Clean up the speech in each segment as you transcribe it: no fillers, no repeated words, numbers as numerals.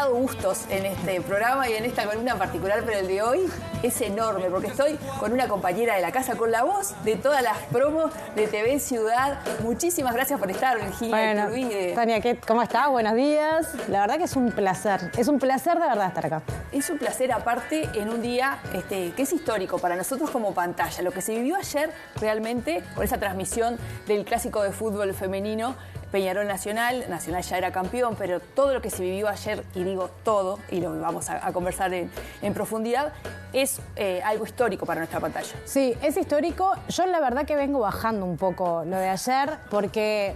dado gustos en este programa y en esta columna en particular, pero el de hoy es enorme porque estoy con una compañera de la casa, con la voz de todas las promos de TV Ciudad. Muchísimas gracias por estar, Virginia. Bueno, Tania, ¿cómo estás? Buenos días. La verdad que es un placer de verdad estar acá. Es un placer aparte en un día que es histórico para nosotros como pantalla. Lo que se vivió ayer realmente con esa transmisión del clásico de fútbol femenino, Peñarol Nacional ya era campeón, pero todo lo que se vivió ayer, y digo todo, y lo vamos a conversar en profundidad, es algo histórico para nuestra pantalla. Sí, es histórico. Yo la verdad que vengo bajando un poco lo de ayer, porque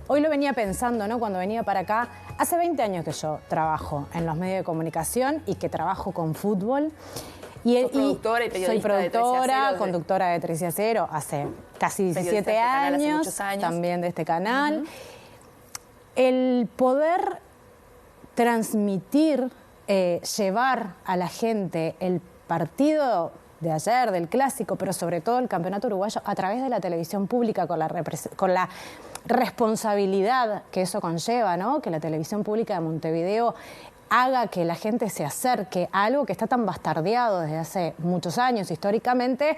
hoy lo venía pensando, ¿no? Cuando venía para acá, hace 20 años que yo trabajo en los medios de comunicación y que trabajo con fútbol. Soy productora y periodista. Soy productora, de conductora de 3 y a 0 hace casi 17 años, hace muchos años, también de este canal. El poder transmitir, llevar a la gente el partido de ayer, del clásico, pero sobre todo el campeonato uruguayo a través de la televisión pública, con la responsabilidad que eso conlleva, ¿no? Que la televisión pública de Montevideo haga que la gente se acerque a algo que está tan bastardeado desde hace muchos años históricamente,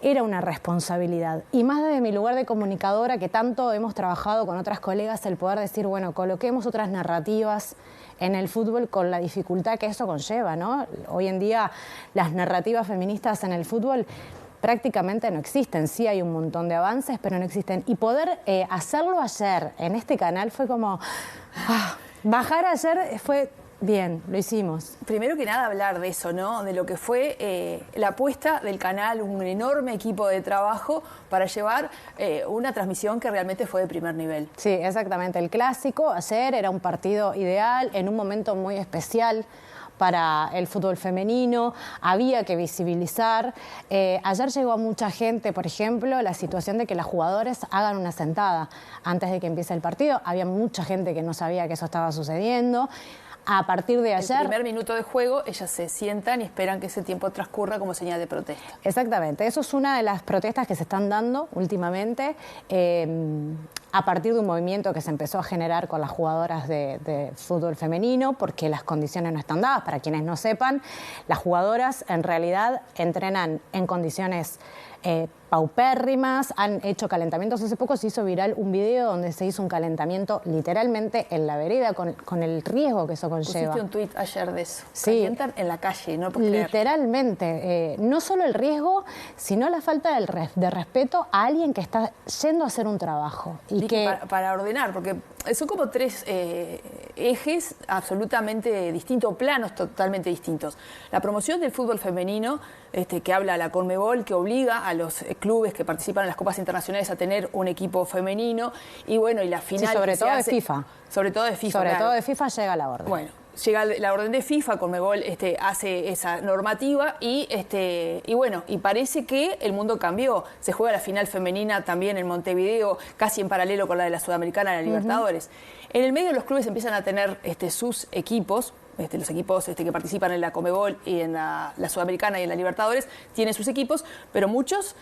era una responsabilidad. Y más desde mi lugar de comunicadora, que tanto hemos trabajado con otras colegas, el poder decir, bueno, coloquemos otras narrativas en el fútbol con la dificultad que eso conlleva, ¿no? Hoy en día las narrativas feministas en el fútbol prácticamente no existen. Sí hay un montón de avances, pero no existen. Y poder hacerlo ayer en este canal fue como... bajar ayer fue... Bien, lo hicimos. Primero que nada hablar de eso, ¿no? De lo que fue la apuesta del canal, un enorme equipo de trabajo para llevar una transmisión que realmente fue de primer nivel. Sí, exactamente. El clásico ayer era un partido ideal en un momento muy especial para el fútbol femenino, había que visibilizar. Ayer llegó a mucha gente, por ejemplo, la situación de que las jugadoras hagan una sentada antes de que empiece el partido. Había mucha gente que no sabía que eso estaba sucediendo. A partir de ayer... El primer minuto de juego, ellas se sientan y esperan que ese tiempo transcurra como señal de protesta. Exactamente. Eso es una de las protestas que se están dando últimamente a partir de un movimiento que se empezó a generar con las jugadoras de fútbol femenino, porque las condiciones no están dadas. Para quienes no sepan, las jugadoras en realidad entrenan en condiciones paupérrimas, han hecho calentamientos. Hace poco se hizo viral un video donde se hizo un calentamiento literalmente en la vereda con el riesgo que eso conlleva. Pusiste un tuit ayer de eso. Sí. Calientan en la calle, no puedo creer. Literalmente. No solo el riesgo, sino la falta de respeto a alguien que está yendo a hacer un trabajo. Y que para ordenar, porque son como tres ejes absolutamente distintos, planos totalmente distintos. La promoción del fútbol femenino, que habla la Conmebol, que obliga a los clubes que participan en las copas internacionales a tener un equipo femenino, y bueno, y la final... Sí, sobre todo de FIFA. Sobre todo de FIFA, Sobre todo de FIFA llega la orden. Bueno, llega la orden de FIFA, Conmebol hace esa normativa y bueno, y parece que el mundo cambió. Se juega la final femenina también en Montevideo, casi en paralelo con la de la Sudamericana, la Libertadores. En el medio los clubes empiezan a tener sus equipos. Los equipos que participan en la Conmebol y en la Sudamericana y en la Libertadores tienen sus equipos, pero muchos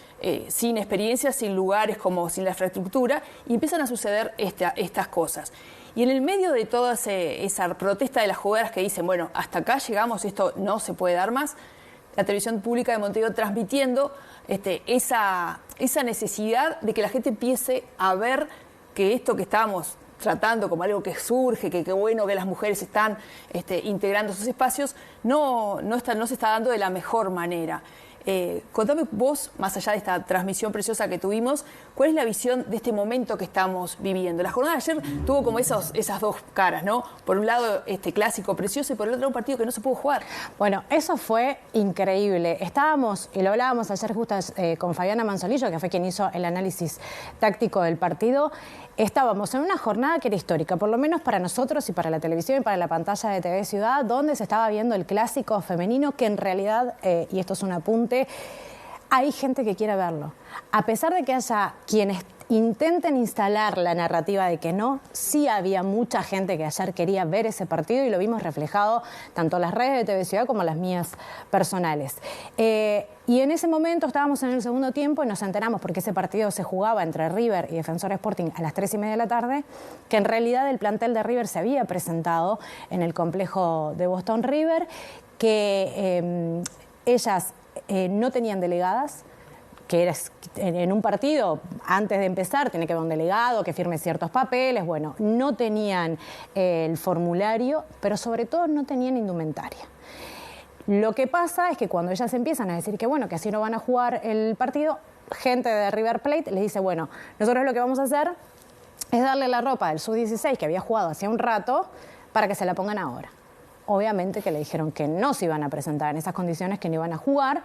sin experiencia, sin lugares, sin la infraestructura, y empiezan a suceder estas cosas. Y en el medio de toda esa protesta de las jugadoras que dicen, bueno, hasta acá llegamos, esto no se puede dar más, la televisión pública de Montevideo transmitiendo esa necesidad de que la gente empiece a ver que esto que estábamos tratando como algo que surge, que bueno que las mujeres están integrando esos espacios, no se está dando de la mejor manera. Contame vos, más allá de esta transmisión preciosa que tuvimos, ¿cuál es la visión de este momento que estamos viviendo? La jornada de ayer tuvo como esas dos caras, ¿no? Por un lado, clásico precioso, y por el otro un partido que no se pudo jugar. Bueno, eso fue increíble. Estábamos, y lo hablábamos ayer justo con Fabiana Manzolillo, que fue quien hizo el análisis táctico del partido. Estábamos en una jornada que era histórica, por lo menos para nosotros y para la televisión y para la pantalla de TV Ciudad, donde se estaba viendo el clásico femenino, que en realidad, y esto es un apunte, hay gente que quiere verlo. A pesar de que haya quienes intenten instalar la narrativa de que no. Sí había mucha gente que ayer quería ver ese partido y lo vimos reflejado tanto en las redes de TV Ciudad como en las mías personales. Y en ese momento estábamos en el segundo tiempo y nos enteramos, porque ese partido se jugaba entre River y Defensor Sporting a las 3:30 de la tarde, que en realidad el plantel de River se había presentado en el complejo de Boston River, que ellas no tenían delegadas, que era en un partido, antes de empezar, tiene que haber un delegado que firme ciertos papeles. Bueno, no tenían el formulario, pero sobre todo no tenían indumentaria. Lo que pasa es que cuando ellas empiezan a decir que bueno, que así no van a jugar el partido, gente de River Plate les dice, bueno, nosotros lo que vamos a hacer es darle la ropa del Sub-16 que había jugado hacía un rato para que se la pongan ahora. Obviamente que le dijeron que no se iban a presentar en esas condiciones, que no iban a jugar.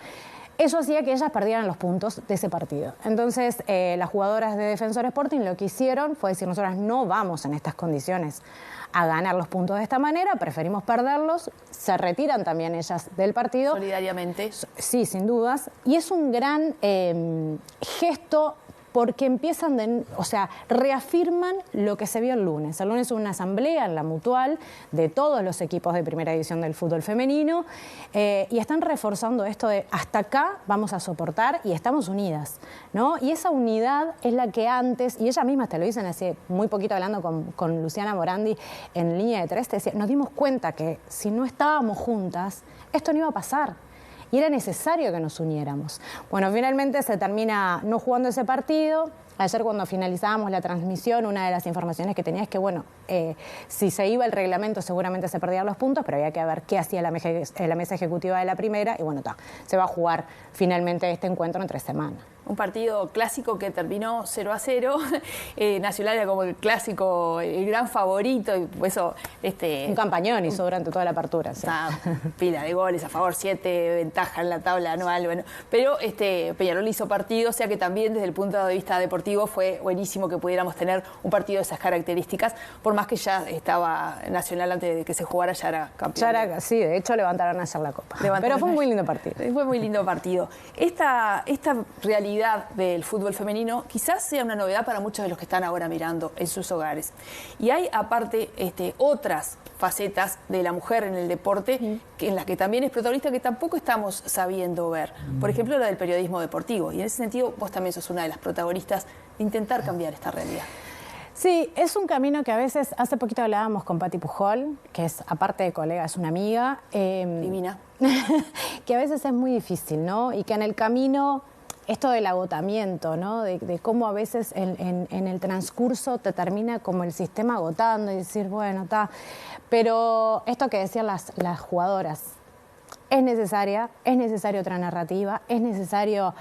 Eso hacía que ellas perdieran los puntos de ese partido. Entonces, las jugadoras de Defensor Sporting lo que hicieron fue decir, nosotras no vamos en estas condiciones a ganar los puntos de esta manera, preferimos perderlos, se retiran también ellas del partido. Solidariamente. Sí, sin dudas. Y es un gran gesto, porque empiezan, reafirman lo que se vio el lunes. El lunes hubo una asamblea en la Mutual de todos los equipos de primera división del fútbol femenino y están reforzando esto de hasta acá vamos a soportar y estamos unidas, ¿no? Y esa unidad es la que antes, y ellas mismas te lo dicen hace muy poquito hablando con Luciana Morandi en Línea de Tres, te decía, nos dimos cuenta que si no estábamos juntas, esto no iba a pasar. Y era necesario que nos uniéramos. Bueno, finalmente se termina no jugando ese partido. Ayer cuando finalizábamos la transmisión, una de las informaciones que tenía es que, bueno, si se iba el reglamento seguramente se perdían los puntos, pero había que ver qué hacía la mesa ejecutiva de la primera. Y bueno, se va a jugar finalmente este encuentro en 3 semanas. Un partido clásico que terminó 0-0. Nacional era como el clásico, el gran favorito. Y eso, un campañón hizo durante toda la apertura. Sí. Pila de goles a favor, 7 ventaja en la tabla anual. Bueno, pero Peñarol hizo partido, o sea que también desde el punto de vista deportivo fue buenísimo que pudiéramos tener un partido de esas características, por más que ya estaba Nacional antes de que se jugara, ya era campeón. Sí, de hecho levantaron ayer la copa. Pero fue un muy lindo partido. Fue muy lindo partido. Esta realidad del fútbol femenino quizás sea una novedad para muchos de los que están ahora mirando en sus hogares. Y hay aparte otras facetas de la mujer en el deporte en las que también es protagonista, que tampoco estamos sabiendo ver. Por ejemplo, la del periodismo deportivo. Y en ese sentido vos también sos una de las protagonistas de intentar cambiar esta realidad. Sí, es un camino que a veces, hace poquito hablábamos con Pati Pujol, que es, aparte de colega, es una amiga. Divina. Que a veces es muy difícil, ¿no? Y que en el camino, esto del agotamiento, ¿no? De cómo a veces en el transcurso te termina como el sistema agotando y decir, bueno, está. Pero esto que decían las jugadoras, es necesaria otra narrativa, es necesario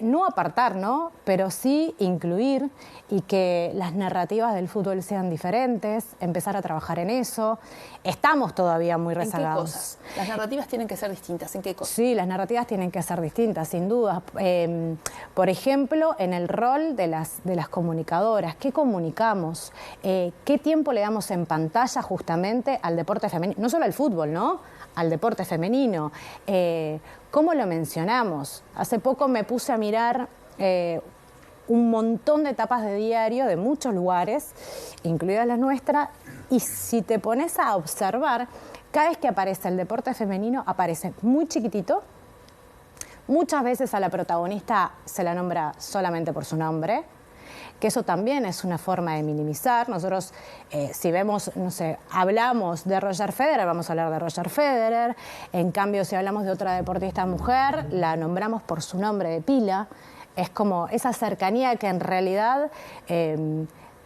no apartar, ¿no? Pero sí incluir y que las narrativas del fútbol sean diferentes, empezar a trabajar en eso. Estamos todavía muy rezagados. ¿En qué cosas? Las narrativas tienen que ser distintas, ¿en qué cosas? Sí, las narrativas tienen que ser distintas, sin duda. Por ejemplo, en el rol de las comunicadoras, ¿qué comunicamos? ¿Qué tiempo le damos en pantalla justamente al deporte femenino? No solo al fútbol, ¿no? Al deporte femenino. ¿Cómo lo mencionamos? Hace poco me puse a mirar un montón de tapas de diario de muchos lugares, incluidas las nuestras, y si te pones a observar, cada vez que aparece el deporte femenino aparece muy chiquitito. Muchas veces a la protagonista se la nombra solamente por su nombre, que eso también es una forma de minimizar. Nosotros, si vemos, no sé, hablamos de Roger Federer, vamos a hablar de Roger Federer. En cambio, si hablamos de otra deportista mujer, la nombramos por su nombre de pila. Es como esa cercanía que en realidad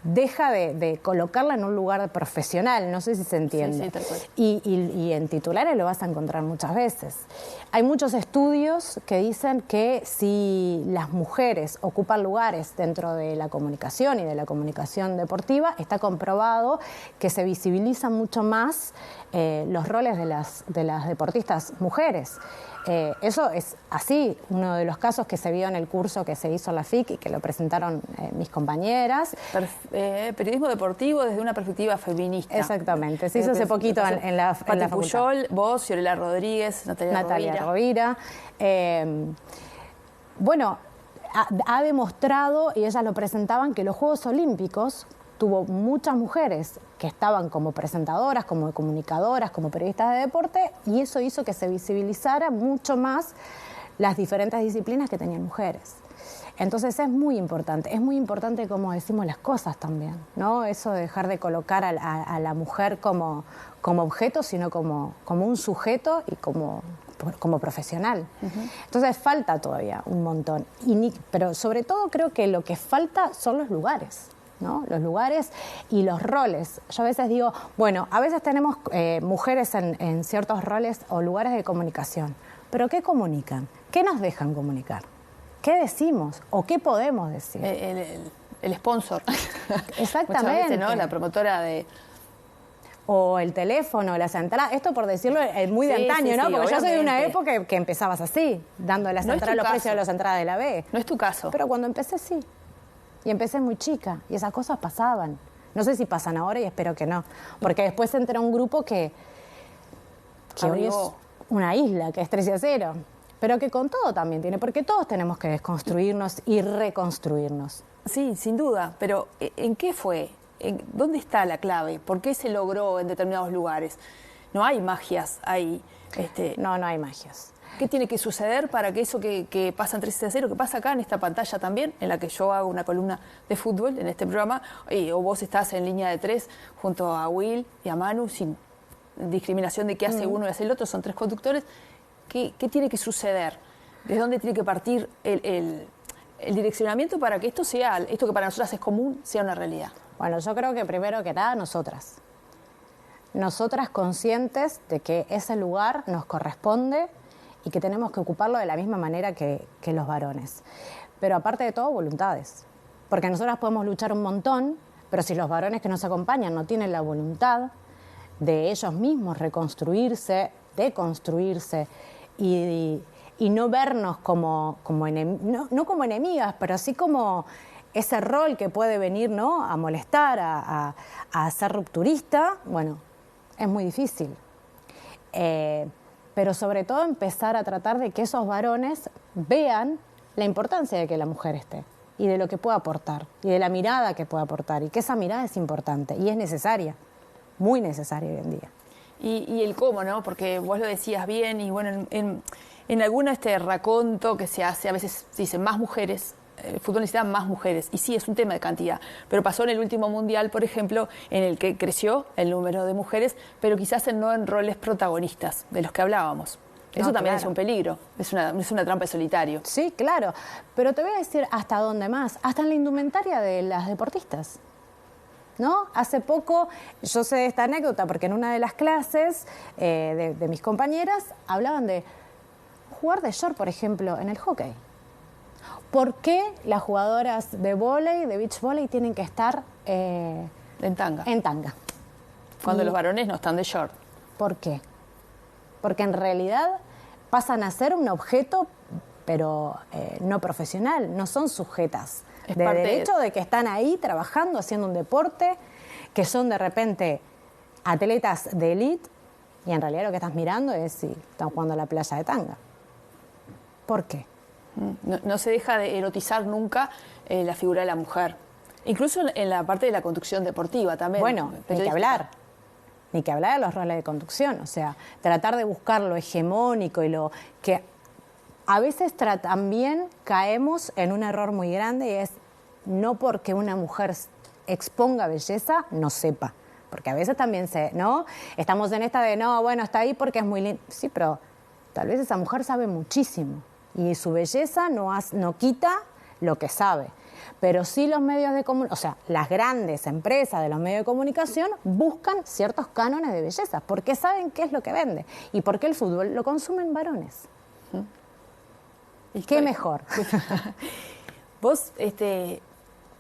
deja de colocarla en un lugar profesional, no sé si se entiende. Sí, tal cual. Y en titulares lo vas a encontrar muchas veces. Hay muchos estudios que dicen que si las mujeres ocupan lugares dentro de la comunicación y de la comunicación deportiva, está comprobado que se visibilizan mucho más los roles de las deportistas mujeres. Eso es así, uno de los casos que se vio en el curso que se hizo en la FIC y que lo presentaron mis compañeras. Periodismo deportivo desde una perspectiva feminista. Exactamente, se hizo hace poquito en la Pati Pujol, vos, Fiorella Rodríguez, Natalia Rovira. Bueno, ha demostrado, y ellas lo presentaban, que los Juegos Olímpicos tuvo muchas mujeres que estaban como presentadoras, como comunicadoras, como periodistas de deporte, y eso hizo que se visibilizara mucho más las diferentes disciplinas que tenían mujeres. Entonces es muy importante cómo decimos las cosas también, ¿no? Eso de dejar de colocar a la mujer como objeto, sino como un sujeto y como profesional. Entonces falta todavía un montón, pero sobre todo creo que lo que falta son los lugares, ¿no? Los lugares y los roles. Yo a veces digo, bueno, a veces tenemos mujeres en ciertos roles o lugares de comunicación, pero ¿qué comunican? ¿Qué nos dejan comunicar? ¿Qué decimos o qué podemos decir? El sponsor. Exactamente. Muchas veces, ¿no? La promotora de... O el teléfono, las entradas. Esto por decirlo muy de antaño, ¿no? Porque yo soy de una época que empezabas así, dando las entradas, los precios de las entradas de la B. No es tu caso. Pero cuando empecé, sí. Y empecé muy chica. Y esas cosas pasaban. No sé si pasan ahora y espero que no. Porque después se enteró un grupo que hoy es una isla, que es 13-0. Pero que con todo también tiene, porque todos tenemos que desconstruirnos y reconstruirnos. Sí, sin duda, pero ¿en qué fue? ¿Dónde está la clave? ¿Por qué se logró en determinados lugares? No hay magias ahí. No hay magias. ¿Qué tiene que suceder para que eso que pasa en 13-0, que pasa acá en esta pantalla también, en la que yo hago una columna de fútbol en este programa, o vos estás en línea de 3 junto a Will y a Manu, sin discriminación de qué hace uno y hace el otro, son 3 conductores? ¿Qué tiene que suceder? ¿De dónde tiene que partir el direccionamiento para que esto que para nosotras es común, sea una realidad? Bueno, yo creo que primero que nada nosotras conscientes de que ese lugar nos corresponde y que tenemos que ocuparlo de la misma manera que los varones. Pero aparte de todo, voluntades. Porque nosotras podemos luchar un montón, pero si los varones que nos acompañan no tienen la voluntad de ellos mismos reconstruirse, deconstruirse y no vernos no como enemigas, pero sí como ese rol que puede venir, ¿no?, a molestar, a ser rupturista, bueno, es muy difícil. Pero sobre todo empezar a tratar de que esos varones vean la importancia de que la mujer esté y de lo que puede aportar y de la mirada que puede aportar y que esa mirada es importante y es necesaria, muy necesaria hoy en día. Y el cómo, ¿no? Porque vos lo decías bien y bueno, en algún raconto que se hace, a veces se dice más mujeres, el fútbol necesita más mujeres, y sí, es un tema de cantidad, pero pasó en el último mundial, por ejemplo, en el que creció el número de mujeres, pero quizás no en roles protagonistas, de los que hablábamos. Eso también es un peligro, es una trampa de solitario. Sí, claro, pero te voy a decir hasta dónde más, hasta en la indumentaria de las deportistas. ¿No? Hace poco, yo sé de esta anécdota porque en una de las clases de mis compañeras hablaban de jugar de short, por ejemplo, en el hockey. ¿Por qué las jugadoras de vóley, de beach volley, tienen que estar en tanga? En tanga. Cuando los varones no están de short. ¿Por qué? Porque en realidad pasan a ser un objeto, pero no profesional, no son sujetas de derecho de que están ahí trabajando, haciendo un deporte, que son de repente atletas de élite, y en realidad lo que estás mirando es si están jugando a la playa de tanga. ¿Por qué? No se deja de erotizar nunca la figura de la mujer. Incluso en la parte de la conducción deportiva también. Bueno, ni que hablar de los roles de conducción. O sea, tratar de buscar lo hegemónico y lo que a veces también caemos en un error muy grande, y es no porque una mujer exponga belleza, no sepa. Porque a veces también ¿no? Estamos en esta de, no, bueno, está ahí porque es muy linda. Sí, pero tal vez esa mujer sabe muchísimo. Y su belleza no quita lo que sabe. Pero sí los medios de comunicación, o sea, las grandes empresas de los medios de comunicación buscan ciertos cánones de belleza, porque saben qué es lo que vende. Y porque el fútbol lo consumen varones. ¿Qué mejor? Vos,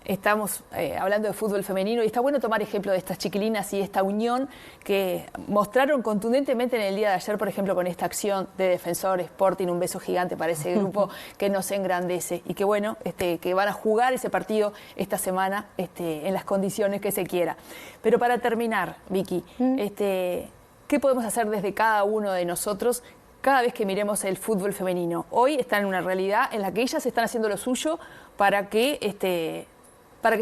estamos hablando de fútbol femenino y está bueno tomar ejemplo de estas chiquilinas y esta unión que mostraron contundentemente en el día de ayer, por ejemplo, con esta acción de Defensor Sporting, un beso gigante para ese grupo que nos engrandece y que bueno, que van a jugar ese partido esta semana en las condiciones que se quiera. Pero para terminar, Vicky, ¿qué podemos hacer desde cada uno de nosotros cada vez que miremos el fútbol femenino. Hoy están en una realidad en la que ellas están haciendo lo suyo para que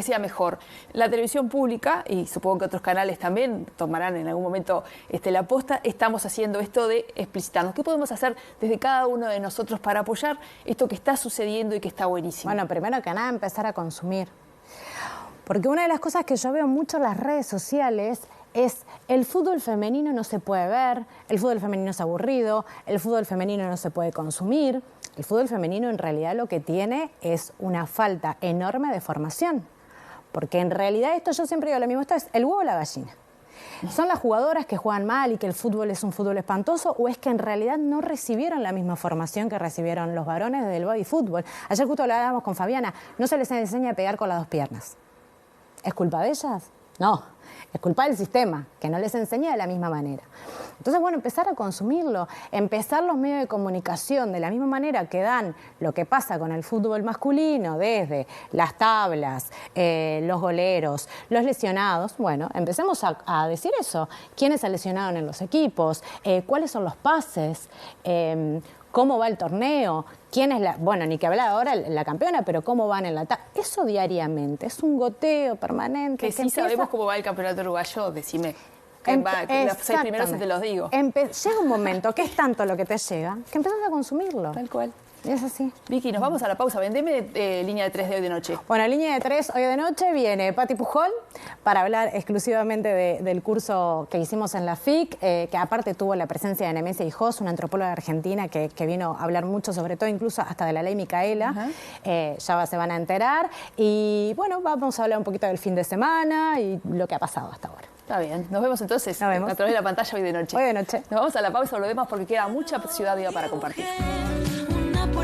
sea mejor. La televisión pública, y supongo que otros canales también tomarán en algún momento la posta, estamos haciendo esto de explicitarnos. ¿Qué podemos hacer desde cada uno de nosotros para apoyar esto que está sucediendo y que está buenísimo? Bueno, primero que nada, empezar a consumir. Porque una de las cosas que yo veo mucho en las redes sociales es el fútbol femenino no se puede ver, el fútbol femenino es aburrido, el fútbol femenino no se puede consumir. El fútbol femenino en realidad lo que tiene es una falta enorme de formación. Porque en realidad esto, yo siempre digo lo mismo, esto es el huevo o la gallina. ¿Son las jugadoras que juegan mal y que el fútbol es un fútbol espantoso o es que en realidad no recibieron la misma formación que recibieron los varones del body fútbol? Ayer justo hablábamos con Fabiana, no se les enseña a pegar con las dos piernas. ¿Es culpa de ellas? No, es culpa del sistema, que no les enseña de la misma manera. Entonces, bueno, empezar a consumirlo, empezar los medios de comunicación de la misma manera que dan lo que pasa con el fútbol masculino, desde las tablas, los goleros, los lesionados. Bueno, empecemos a decir eso. ¿Quiénes se lesionaron en los equipos? ¿Cuáles son los pases? ¿Cómo va el torneo? ¿Quién es bueno, ni que hablar ahora la campeona, pero cómo van en la eso diariamente, es un goteo permanente. Que sí sabemos cómo va el campeonato uruguayo, decime. Los 6 primeros te los digo. Llega un momento que es tanto lo que te llega, que empiezas a consumirlo. Tal cual. Es así. Vicky, nos vamos a la pausa. Vendeme línea de 3 de hoy de noche. Bueno, línea de 3 hoy de noche viene Pati Pujol para hablar exclusivamente del curso que hicimos en la FIC, que aparte tuvo la presencia de Nemesia Hijos, una antropóloga argentina que vino a hablar mucho, sobre todo incluso hasta de la ley Micaela. Ya se van a enterar. Y bueno, vamos a hablar un poquito del fin de semana y lo que ha pasado hasta ahora. Está bien. Nos vemos entonces a través de la pantalla hoy de noche. Hoy de noche. Nos vamos a la pausa, volvemos porque queda mucha ciudad viva para compartir.